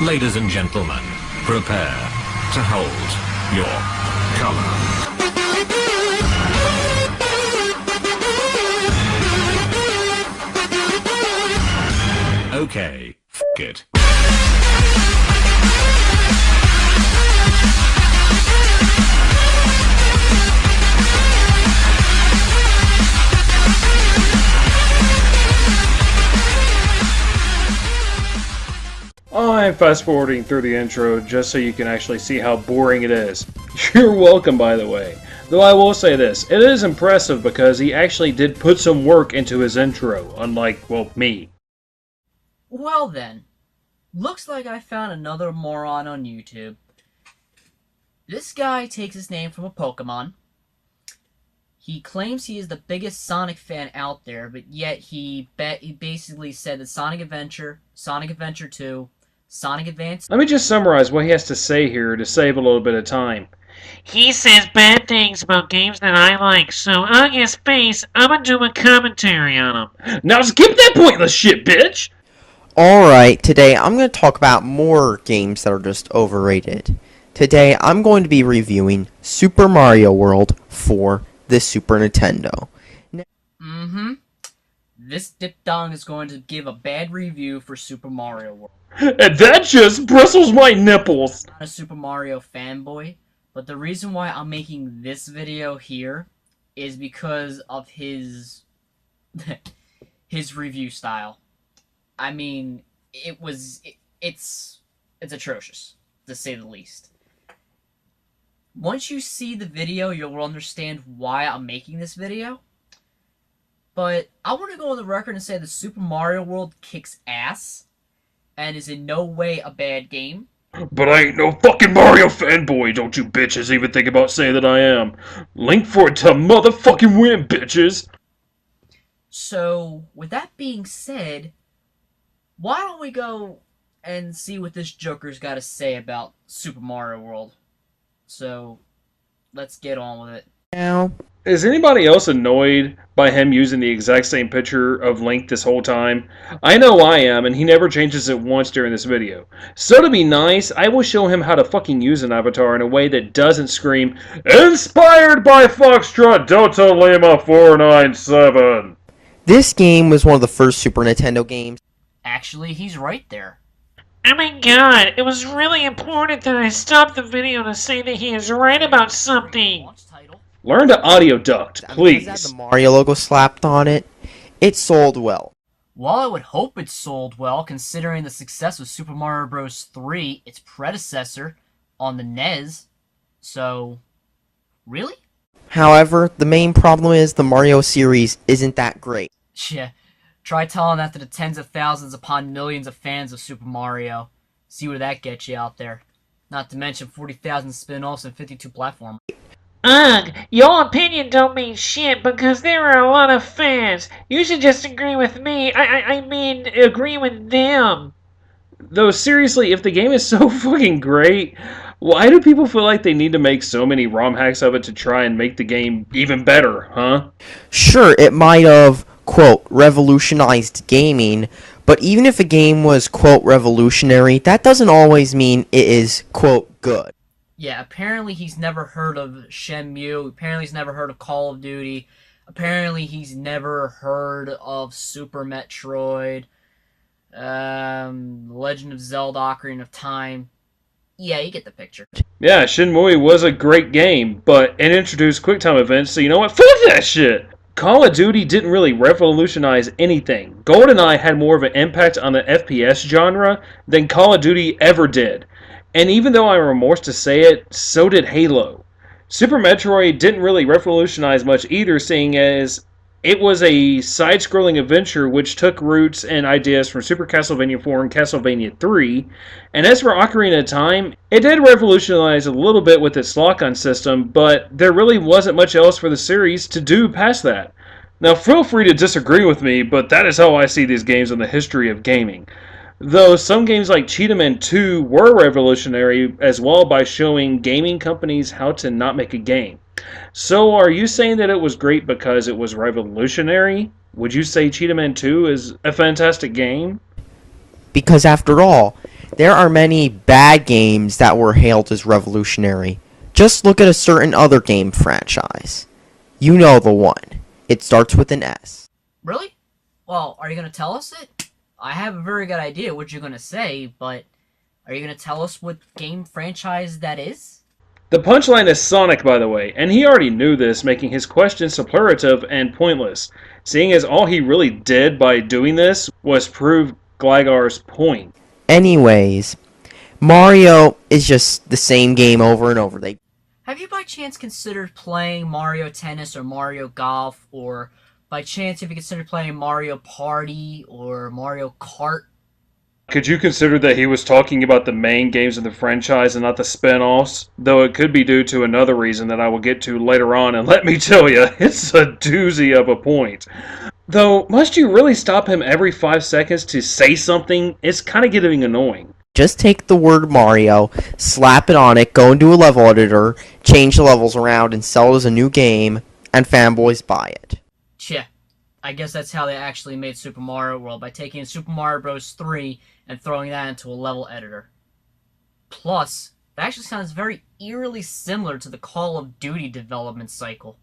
Ladies and gentlemen, prepare to hold your color. Okay, f*** it. I'm fast forwarding through the intro just so you can actually see how boring it is. You're welcome, by the way. Though I will say this, it is impressive because he actually did put some work into his intro, unlike, well, me. Well then, looks like I found another moron on YouTube. This guy takes his name from a Pokemon. He claims he is the biggest Sonic fan out there, but yet he basically said that Sonic Adventure, Sonic Adventure 2, Sonic Advance... Let me just summarize what he has to say here to save a little bit of time. He says bad things about games that I like, so on his face, I'm gonna do a commentary on them. Now skip that pointless shit, bitch! Alright, today I'm going to talk about more games that are just overrated. Today I'm going to be reviewing Super Mario World for the Super Nintendo. This dip-dong is going to give a bad review for Super Mario World. And that just bristles my nipples! I'm not a Super Mario fanboy, but the reason why I'm making this video here is because of his his review style. I mean, it's atrocious, to say the least. Once you see the video, you'll understand why I'm making this video. But I want to go on the record and say that Super Mario World kicks ass and is in no way a bad game. But I ain't no fucking Mario fanboy, don't you bitches even think about saying that I am. Link for it to motherfucking win, bitches! So, with that being said, why don't we go and see what this Joker's got to say about Super Mario World? So, let's get on with it. Now, Is anybody else annoyed by him using the exact same picture of Link this whole time? I know I am, and he never changes it once during this video. So to be nice, I will show him how to fucking use an avatar in a way that doesn't scream, "Inspired by Foxtrot Delta Lima 497." this game was one of the first Super Nintendo games. Actually, he's right there. Oh my god, it was really important that I stopped the video to say that he is right about something. Launch title. Learn to audio duct, Because it please. had the Mario logo slapped on it, it sold well. While I would hope it sold well, considering the success of Super Mario Bros. 3, its predecessor, on the NES. So, really? However, the main problem is the Mario series isn't that great. Yeah, try telling that to the tens of thousands upon millions of fans of Super Mario. See where that gets you out there. Not to mention 40,000 spin-offs and 52 platforms. Ugh, your opinion don't mean shit because there are a lot of fans. You should just agree with me. I mean, agree with them. Though seriously, if the game is so fucking great, why do people feel like they need to make so many ROM hacks of it to try and make the game even better, huh? Sure, it might have, quote, revolutionized gaming, but even if a game was, quote, revolutionary, that doesn't always mean it is, quote, good. Yeah, apparently he's never heard of Shenmue. Apparently he's never heard of Call of Duty. Apparently he's never heard of Super Metroid. Legend of Zelda Ocarina of Time. Yeah, you get the picture. Yeah, Shenmue was a great game, but it introduced QuickTime events, so you know what? Fuck that shit! Call of Duty didn't really revolutionize anything. GoldenEye had more of an impact on the FPS genre than Call of Duty ever did. And even though I'm remorse to say it, so did Halo. Super Metroid didn't really revolutionize much either, seeing as it was a side-scrolling adventure which took roots and ideas from Super Castlevania 4 and Castlevania 3. And as for Ocarina of Time, it did revolutionize a little bit with its lock-on system, but there really wasn't much else for the series to do past that. Now feel free to disagree with me, but that is how I see these games in the history of gaming. Though some games like Cheetah Man 2 were revolutionary as well by showing gaming companies how to not make a game. So are you saying that it was great because it was revolutionary? Would you say Cheetah Man 2 is a fantastic game? Because after all, There are many bad games that were hailed as revolutionary. Just look at a certain other game franchise. You know the one. It starts with an S. Really? Well, are you going to tell us it? I have a very good idea what you're going to say, but are you going to tell us what game franchise that is? The punchline is Sonic, by the way, and he already knew this, making his question superlative and pointless, seeing as all he really did by doing this was prove Gligar's point. Anyways, Mario is just the same game over and over. Have you by chance considered playing Mario Tennis or Mario Golf, or by chance have you considered playing Mario Party or Mario Kart? Could you consider that he was talking about the main games of the franchise and not the spin-offs? Though it could be due to another reason that I will get to later on, and let me tell you, it's a doozy of a point. Though, must you really stop him every 5 seconds to say something? It's kind of getting annoying. Just take the word Mario, slap it on it, go into a level editor, change the levels around, and sell it as a new game, and fanboys buy it. Tja, I guess that's how they actually made Super Mario World, by taking Super Mario Bros. 3 and throwing that into a level editor. Plus, that actually sounds very eerily similar to the Call of Duty development cycle.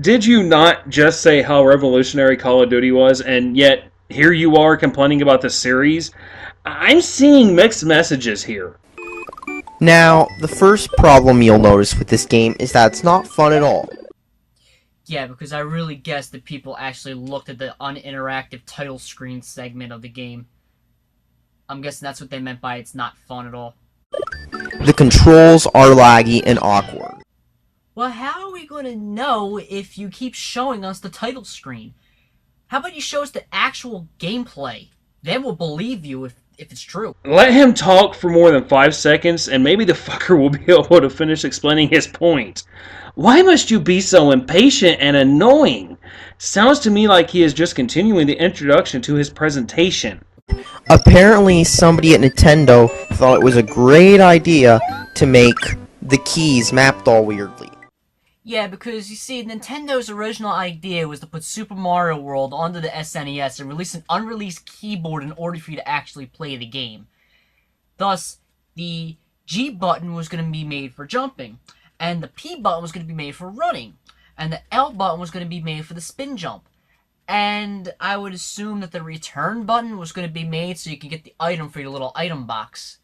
Did you not just say how revolutionary Call of Duty was, and yet here you are complaining about the series? I'm seeing mixed messages here. Now, the first problem you'll notice with this game is that it's not fun at all. Yeah, because I really guess that people actually looked at the uninteractive title screen segment of the game. I'm guessing that's what they meant by it's not fun at all. The controls are laggy and awkward. Well, how are we going to know if you keep showing us the title screen? How about you show us the actual gameplay? Then we'll believe you if it's true. Let him talk for more than 5 seconds, and maybe the fucker will be able to finish explaining his point. Why must you be so impatient and annoying? Sounds to me like he is just continuing the introduction to his presentation. Apparently, somebody at Nintendo thought it was a great idea to make the keys mapped all weirdly. Yeah, because you see, Nintendo's original idea was to put Super Mario World onto the SNES and release an unreleased keyboard in order for you to actually play the game. Thus, the G button was going to be made for jumping, and the P button was going to be made for running, and the L button was going to be made for the spin jump. And I would assume that the return button was going to be made so you can get the item for your little item box.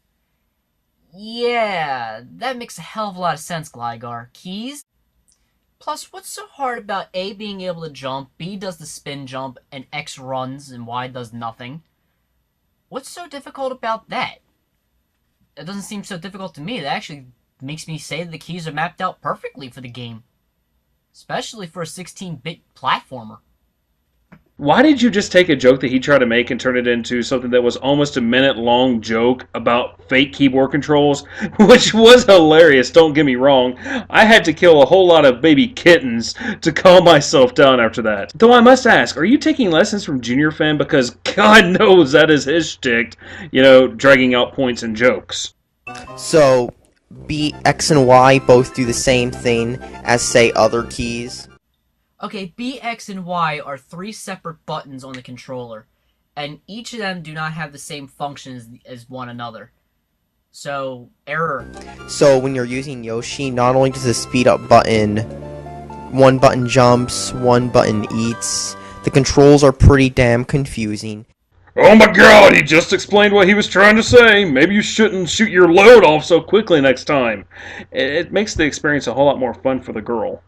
Yeah, that makes a hell of a lot of sense, Gligar. Keys? Plus, what's so hard about A being able to jump, B does the spin jump, and X runs, and Y does nothing? What's so difficult about that? It doesn't seem so difficult to me. That actually makes me say that the keys are mapped out perfectly for the game. Especially for a 16-bit platformer. Why did you just take a joke that he tried to make and turn it into something that was almost a minute-long joke about fake keyboard controls? Which was hilarious, don't get me wrong. I had to kill a whole lot of baby kittens to calm myself down after that. Though I must ask, are you taking lessons from Junior Fan? Because God knows that is his shtick, you know, dragging out points and jokes. So, B, X, and Y both do the same thing as, say, other keys. Okay, B, X, and Y are 3 separate buttons on the controller, and each of them do not have the same functions as one another. So, error. So when you're using Yoshi, not only does the speed up button, one button jumps, one button eats, the controls are pretty damn confusing. Oh my god, he just explained what he was trying to say. Maybe you shouldn't shoot your load off so quickly next time. It makes the experience a whole lot more fun for the girl.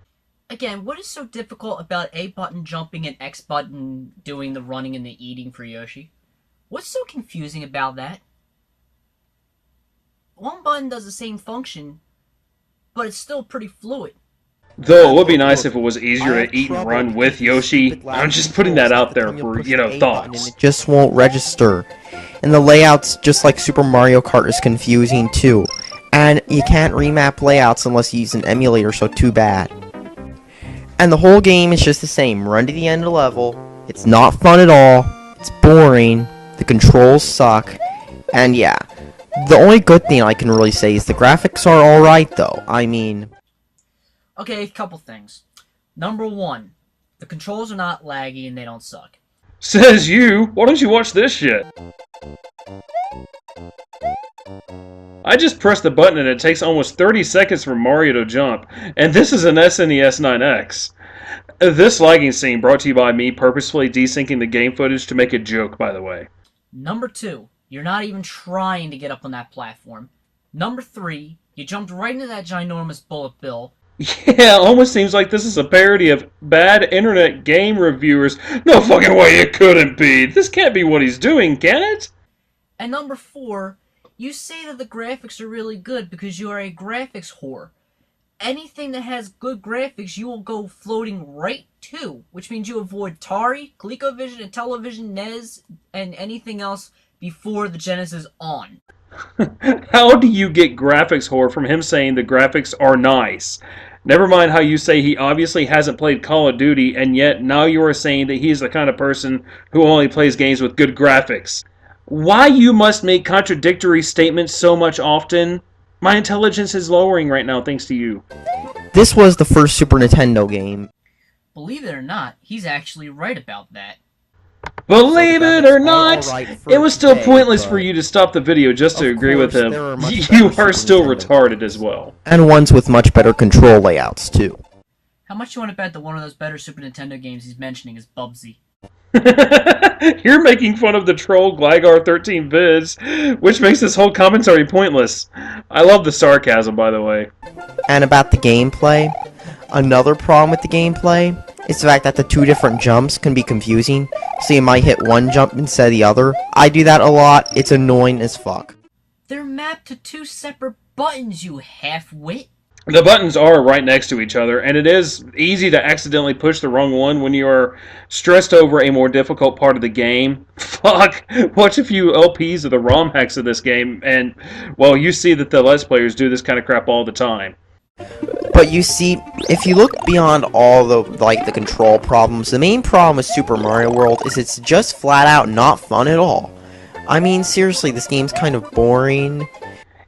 Again, what is so difficult about A button jumping and X button doing the running and the eating for Yoshi? What's so confusing about that? One button does the same function, but it's still pretty fluid. Though it would be nice if it was easier to eat and run with Yoshi. I'm just putting that out there for, you know, thoughts. It just won't register. And the layouts, just like Super Mario Kart, is confusing too. And you can't remap layouts unless you use an emulator, so too bad. And the whole game is just the same. Run to the end of the level. It's not fun at all. It's boring. The controls suck. And yeah, the only good thing I can really say is the graphics are alright though. I mean... Okay, a couple things. Number 1, the controls are not laggy and they don't suck. Says you. Why don't you watch this shit? I just pressed the button and it takes almost 30 seconds for Mario to jump, and this is an SNES 9X. This lagging scene brought to you by me purposefully desyncing the game footage to make a joke, by the way. Number 2, you're not even trying to get up on that platform. Number 3, you jumped right into that ginormous bullet bill. Yeah, almost seems like this is a parody of bad internet game reviewers. No fucking way it couldn't be. This can't be what he's doing, can it? And number 4, you say that the graphics are really good because you are a graphics whore. Anything that has good graphics, you will go floating right to, which means you avoid Atari, ColecoVision, and Television, NES, and anything else before the Genesis on. How do you get graphics whore from him saying the graphics are nice? Never mind how you say he obviously hasn't played Call of Duty, and yet now you are saying that he is the kind of person who only plays games with good graphics. Why you must make contradictory statements so much often? My intelligence is lowering right now thanks to you. This was the first Super Nintendo game. Believe it or not, he's actually right about that. Believe it or not, alright it was still today, pointless but for you to stop the video just to of agree with course, him. there are much You better are Super still Nintendo retarded as well. And ones with much better control layouts, too. How much you want to bet that one of those better Super Nintendo games he's mentioning is Bubsy? You're making fun of the troll Gligar 13 vids, which makes this whole commentary pointless. I love the sarcasm, by the way. And about the gameplay, another problem with the gameplay is the fact that the two different jumps can be confusing, so you might hit one jump instead of the other. I do that a lot, it's annoying as fuck. They're mapped to 2 separate buttons, you half-wit. The buttons are right next to each other, and it is easy to accidentally push the wrong one when you are stressed over a more difficult part of the game. Fuck, watch a few LPs of the ROM hacks of this game, and, well, you see that the Let's Players do this kind of crap all the time. But you see, if you look beyond all the control problems, the main problem with Super Mario World is it's just flat out not fun at all. I mean, seriously, this game's kind of boring.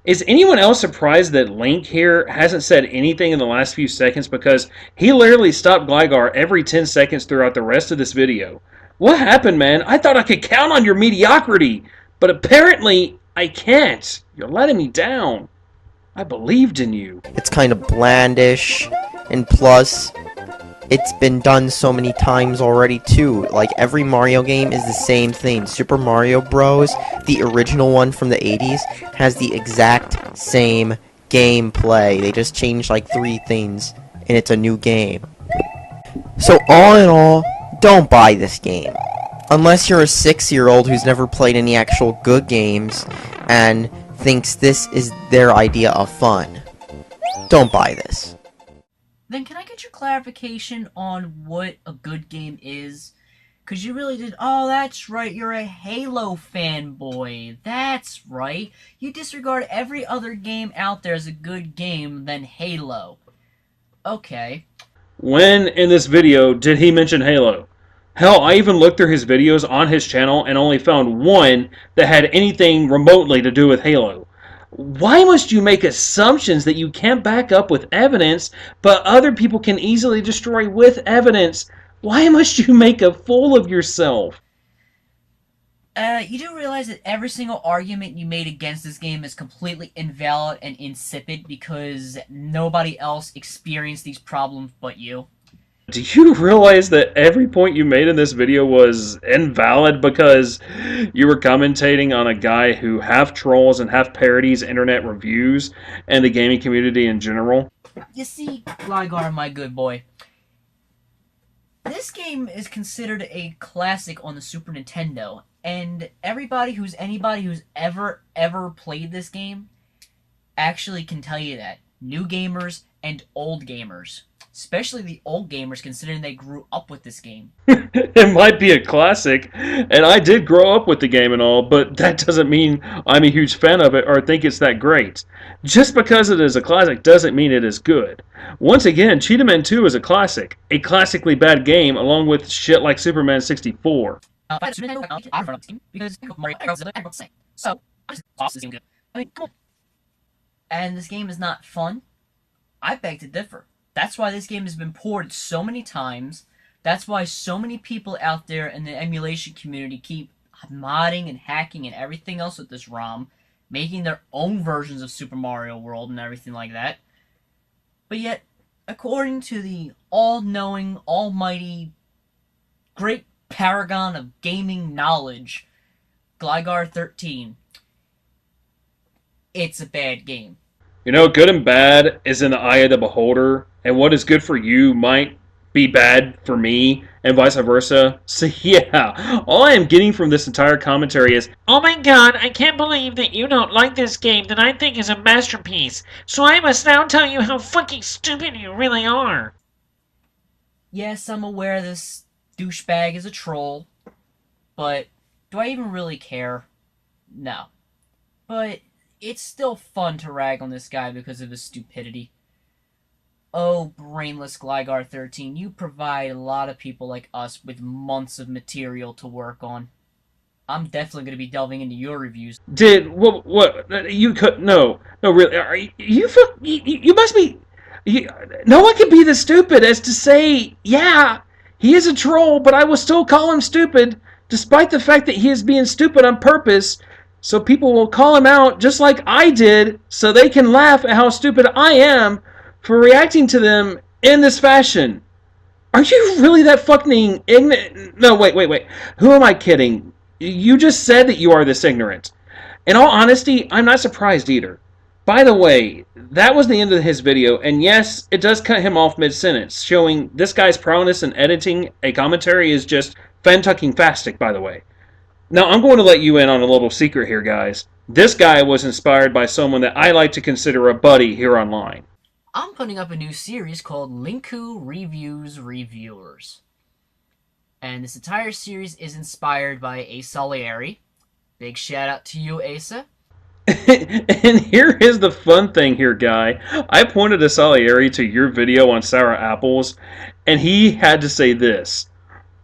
Is anyone else surprised that Link here hasn't said anything in the last few seconds, because he literally stopped Gligar every 10 seconds throughout the rest of this video? What happened, man? I thought I could count on your mediocrity, but apparently I can't. You're letting me down. I believed in you. It's kind of blandish, and plus, it's been done so many times already too. Like, every Mario game is the same thing. Super Mario Bros., the original one from the 80s, has the exact same gameplay. They just changed like 3 things, and it's a new game. So all in all, don't buy this game. Unless you're a 6-year-old who's never played any actual good games, and thinks this is their idea of fun. Don't buy this. Then can I get your clarification on what a good game is? Because you really did... Oh, that's right, you're a Halo fanboy. That's right. You disregard every other game out there as a good game than Halo. Okay. When in this video did he mention Halo? Hell, I even looked through his videos on his channel and only found one that had anything remotely to do with Halo. Why must you make assumptions that you can't back up with evidence, but other people can easily destroy with evidence? Why must you make a fool of yourself? You do realize that every single argument you made against this game is completely invalid and insipid because nobody else experienced these problems but you? Do you realize that every point you made in this video was invalid because you were commentating on a guy who half trolls and half parodies internet reviews and the gaming community in general? You see, Gligar, my good boy, this game is considered a classic on the Super Nintendo, and anybody who's ever played this game actually can tell you that. New gamers and old gamers. Especially the old gamers, considering they grew up with this game. It might be a classic, and I did grow up with the game and all, but that doesn't mean I'm a huge fan of it or think it's that great. Just because it is a classic doesn't mean it is good. Once again, Cheetah 2 is a classically bad game, along with shit like Superman 64. I run up this game because Mario and Godzilla are the same. So, I just lost this game good. I mean, come on. And this game is not fun? I beg to differ. That's why this game has been ported so many times. That's why so many people out there in the emulation community keep modding and hacking and everything else with this ROM. making their own versions of Super Mario World and everything like that. But yet, according to the all-knowing, almighty, great paragon of gaming knowledge, Gligar 13, it's a bad game. You know, good and bad is in the eye of the beholder, and what is good for you might be bad for me, and vice versa. So yeah, all I am getting from this entire commentary is, Oh my god, I can't believe that you don't like this game that I think is a masterpiece. So I must now tell you how fucking stupid you really are. Yes, I'm aware this douchebag is a troll, but do I even really care? No. But it's still fun to rag on this guy because of his stupidity. Oh, brainless Gligar 13, you provide a lot of people like us with months of material to work on. I'm definitely going to be delving into your reviews. what, you could, no, really, are you must be, no one can be this stupid as to say, yeah, he is a troll, but I will still call him stupid, despite the fact that he is being stupid on purpose, so people will call him out just like I did, so they can laugh at how stupid I am for reacting to them in this fashion. Are you really that fucking ignorant? No, wait. Who am I kidding? You just said that you are this ignorant. In all honesty, I'm not surprised either. By the way, that was the end of his video, and yes, it does cut him off mid-sentence, showing this guy's prowess in editing a commentary is just fantucking-fastic, by the way. Now, I'm going to let you in on a little secret here, guys. This guy was inspired by someone that I like to consider a buddy here online. I'm putting up a new series called Linku Reviews Reviewers. And this entire series is inspired by Asalieri. Big shout out to you, Asa. And here is the fun thing here, guy. I pointed Asalieri to your video on sour apples, and he had to say this.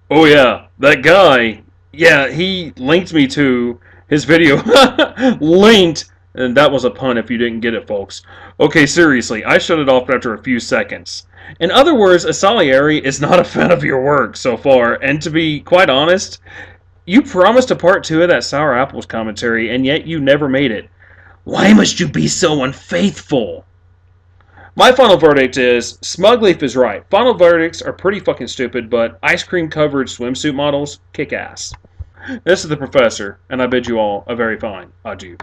Oh yeah, that guy, yeah, he linked me to his video. Linked! And that was a pun if you didn't get it, folks. Okay, seriously, I shut it off after a few seconds. In other words, Asalieri is not a fan of your work so far, and to be quite honest, you promised a part 2 of that Sour Apples commentary, and yet you never made it. Why must you be so unfaithful? My final verdict is, Smugleaf is right. Final verdicts are pretty fucking stupid, but ice cream covered swimsuit models kick ass. This is the Professor, and I bid you all a very fine adieu.